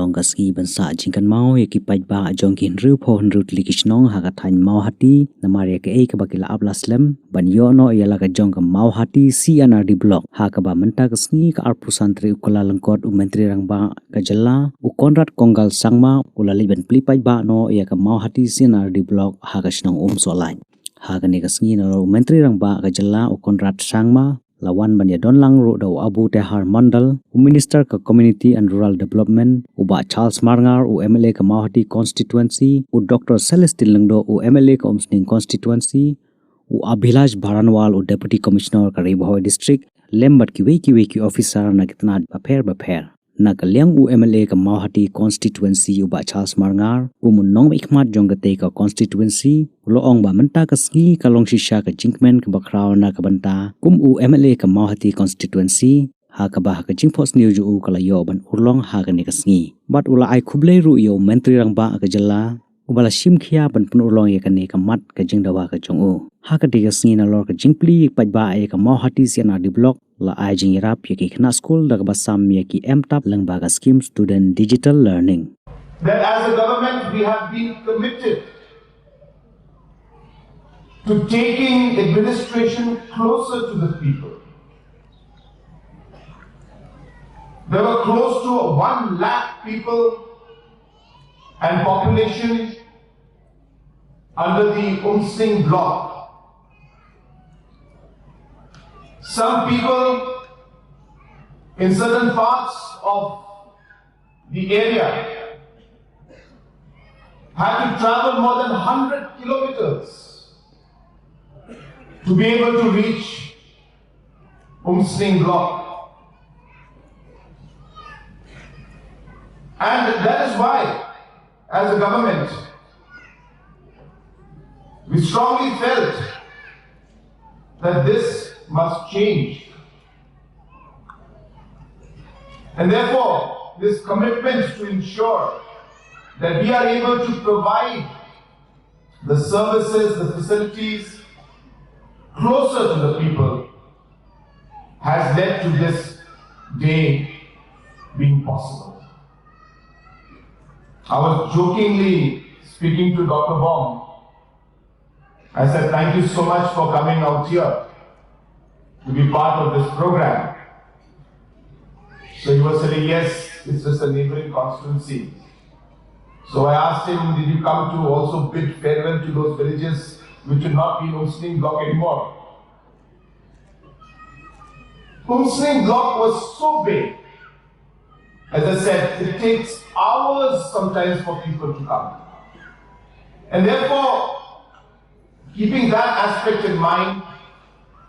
Dongaski Bansa Jinkan Mau Yakipaj Ba Jonkin Rupo and Rut Likishnong Hagatan Mawhati, Namaria Ekabakila Ablaslem, Banyono Yalaga Jonga Mawhati, CNRD block, Hakaba Mantagasni, Arpusantri Ukula Langkot, Myntri Rangbah, Jylla, Conrad Kongal Sangma, Ulaliban Plipaj Ba no Yaka Mawhati, CNRD block, Hagashnong Umsohlait. Haganigasni no Myntri Rangbah, Jylla, Conrad Sangma, Lawan Banya Donlang Ro daw Abu Tehar Mandal, Minister ka Community and Rural Development, Uba Charles Marngar, MLA ka Mawhati Constituency, Dr. Celestine Langdo, MLA ka Umsning Constituency, Abhilash Bharanwal, Deputy Commissioner ka Ribohoy District, Lembat ki weki officer na kitna baper. Nagaliang MLA ka Mawhati Constituency Uba Charles Marngar, Nong Ikmat Jongate ka Constituency, Loong ba menta ka sngi ka long shisha ka jinkmen ka bakraw na ka banta, MLA ka Mawhati Constituency, ha ka ba ka jingpos niyo ju ka layo ban urlong ha ka ni ka sngi. But ula ay kublay ru yo Myntri Rangbah ka Jylla, ubala shim khia ban punurlong ye ka ni ka mat ka jingdawa ka jong ha ka di ka sngi na lor ka jingpli pajba ay ka Mawhati CNRD block, la ay jingirap yaki khna school daga basam yaki MTAP langbaga scheme student digital learning. That as a government we have been committed to taking administration closer to the people. There were close to 1 lakh people and population under the Umsing block. Some people in certain parts of the area had to travel more than 100 kilometers to be able to reach Umsing block. And that is why, as a government, we strongly felt that this must change. And therefore, this commitment to ensure that we are able to provide the services, the facilities closer to the people has led to this day being possible. I was jokingly speaking to Dr. Bong. I said, thank you so much for coming out here to be part of this program. So he was saying, yes, it's just a neighboring constituency. So I asked him, did you come to also bid farewell to those villages which will not be in Umsling block anymore? Umsling block was so big. As I said, it takes hours sometimes for people to come. And therefore, keeping that aspect in mind,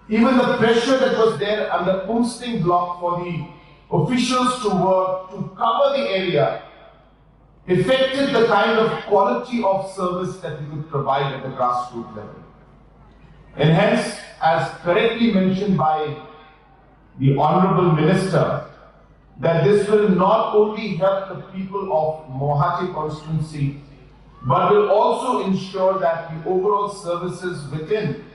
even the pressure that was there under Umsling block for the officials to work, to cover the area, affected the kind of quality of service that we could provide at the grassroots level. And hence, as correctly mentioned by the Honorable Minister, that this will not only help the people of Mawhati constituency, but will also ensure that the overall services within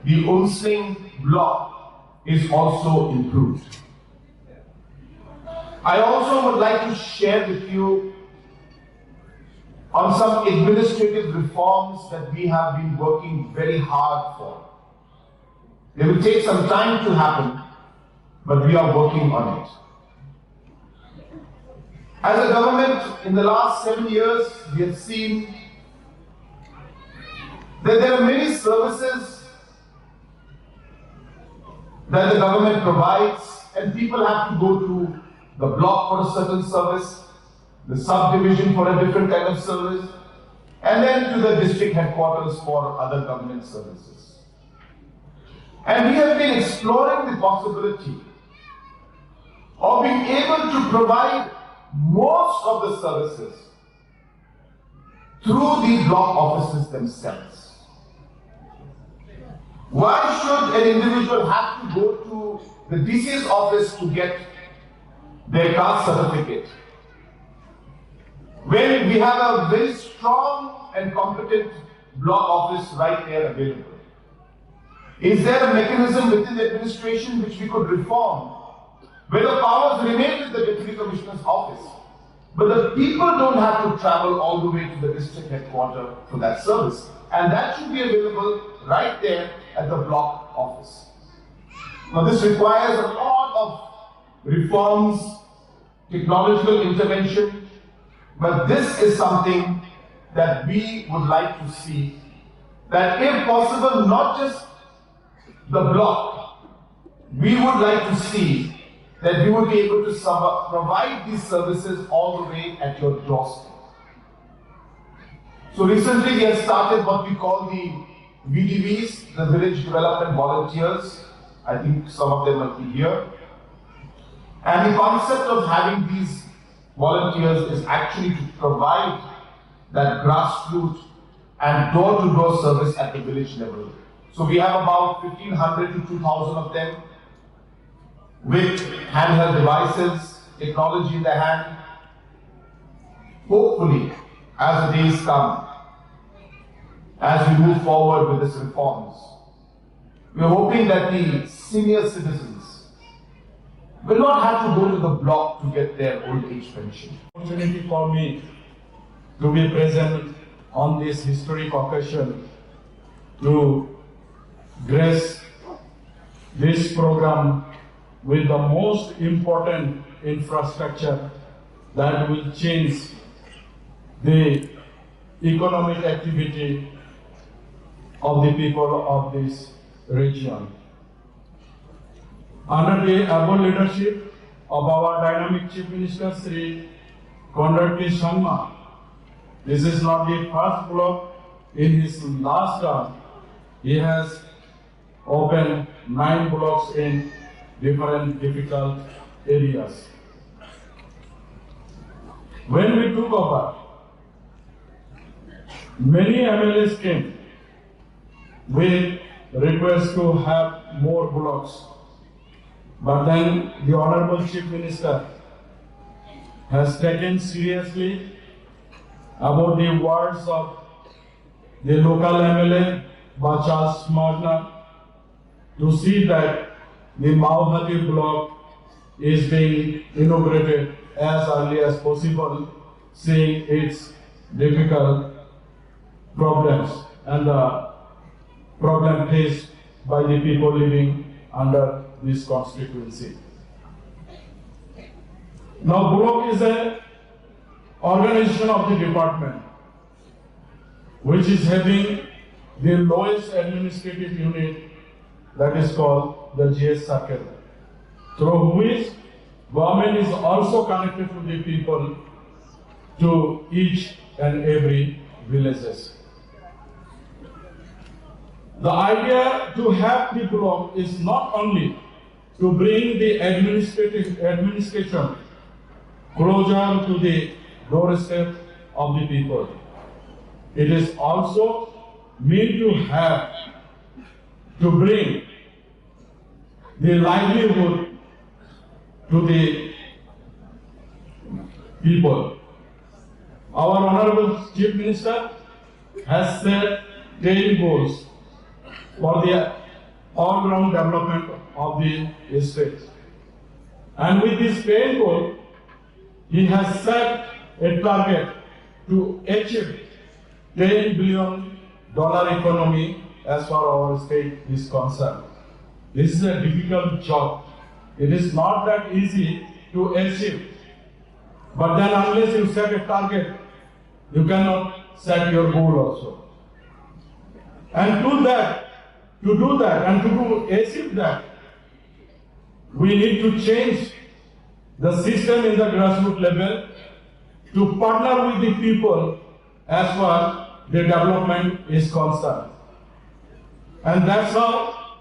the Umsling block is also improved. I also would like to share with you on some administrative reforms that we have been working very hard for. They will take some time to happen, but we are working on it. As a government, in the last 7 years, we have seen that there are many services that the government provides, and people have to go to the block for a certain service, the subdivision for a different kind of service, and then to the district headquarters for other government services. And we have been exploring the possibility of being able to provide most of the services through the block offices themselves. Why should an individual have to go to the DC's office to get their caste certificate when we have a very strong and competent block office right there available? Is there a mechanism within the administration which we could reform, where the powers remain with the Deputy Commissioner's office, But the people don't have to travel all the way to the district headquarters for that service. And that should be available right there at the block office. Now this requires a lot of reforms, technological intervention, but this is something that we would like to see, that if possible, not just the block, we would like to see that we would be able to provide these services all the way at your doorstep. So recently we have started what we call the VDVs, the Village Development Volunteers. I think some of them might be here. And the concept of having these volunteers is actually to provide that grassroots and door-to-door service at the village level. So we have about 1,500 to 2,000 of them with handheld devices, technology in their hand. Hopefully, as the days come, as we move forward with these reforms, we are hoping that the senior citizens will not have to go to the block to get their old age pension. Opportunity for me to be present on this historic occasion to grace this program with the most important infrastructure that will change the economic activity of the people of this region. Under the able leadership of our dynamic Chief Minister, Sri Conrad Sangma, this is not the first block in his last term. He has opened 9 blocks in different difficult areas. When we took over, many MLAs came with requests to have more blocks. But then the Honorable Chief Minister has taken seriously about the words of the local MLA, Bachas Magna, to see that the Mawhati block is being inaugurated as early as possible, seeing its difficult problems and the problem faced by the people living under this constituency. Now, block is an organization of the department which is having the lowest administrative unit, that is called the GS circle, through which government is also connected to the people, to each and every villages. The idea to have the block is not only to bring the administration closer to the doorstep of the people. It is also meant to bring the livelihood to the people. Our Honorable Chief Minister has set 10 goals for the all-round development of the state. And with this 10 goal, he has set a target to achieve $10 billion economy as far as our state is concerned. This is a difficult job. It is not that easy to achieve. But then unless you set a target, you cannot set your goal also. And to do that and to achieve that, we need to change the system in the grassroots level to partner with the people as far as the development is concerned. And that's how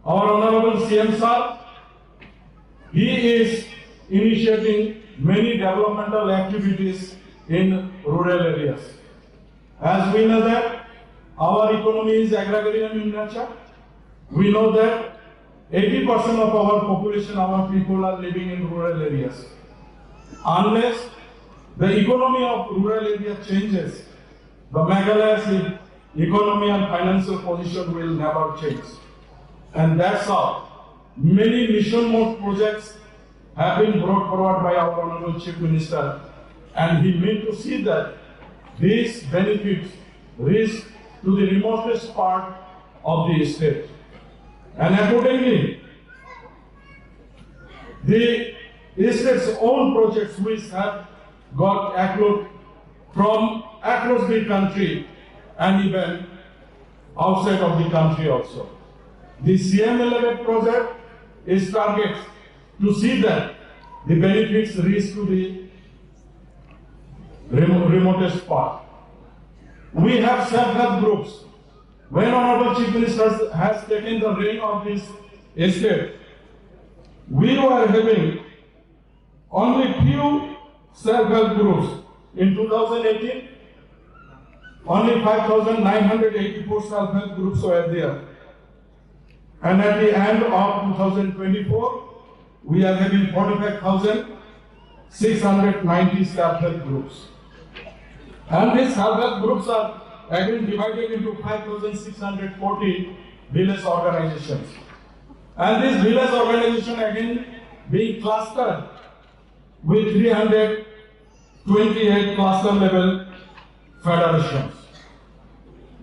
our Honorable CM Sir, he is initiating many developmental activities in rural areas. As we know that our economy is agrarian in nature, we know that 80% of our population, our people are living in rural areas. Unless the economy of rural area changes, the Meghalaya's economy and financial position will never change. And that's how many mission mode projects have been brought forward by our Honorable Chief Minister and he meant to see that these benefits reach to the remotest part of the state. And accordingly, the state's own projects which have got accrued from across the country and even outside of the country also. The CM11 project is targets to see that the benefits reach to the remotest part. We have self-help groups. When Honorable Chief Minister has taken the reign of this estate, we were having only few self-help groups. In 2018, only 5,984 self-help groups were there. And at the end of 2024, we are having 45,690 self-help groups. And these self-help groups are again divided into 5,640 village organizations. And these village organizations again being clustered with 328 cluster level federations.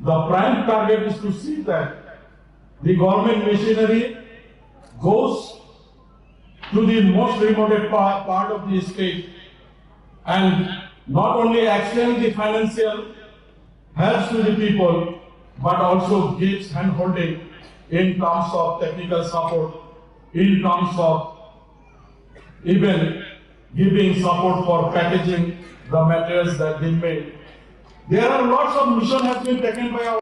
The prime target is to see that the government machinery goes to the most remote part of the state and not only extend the financial helps to the people, but also gives hand-holding in terms of technical support, in terms of even giving support for packaging the materials that they made. There are lots of missions has been taken by our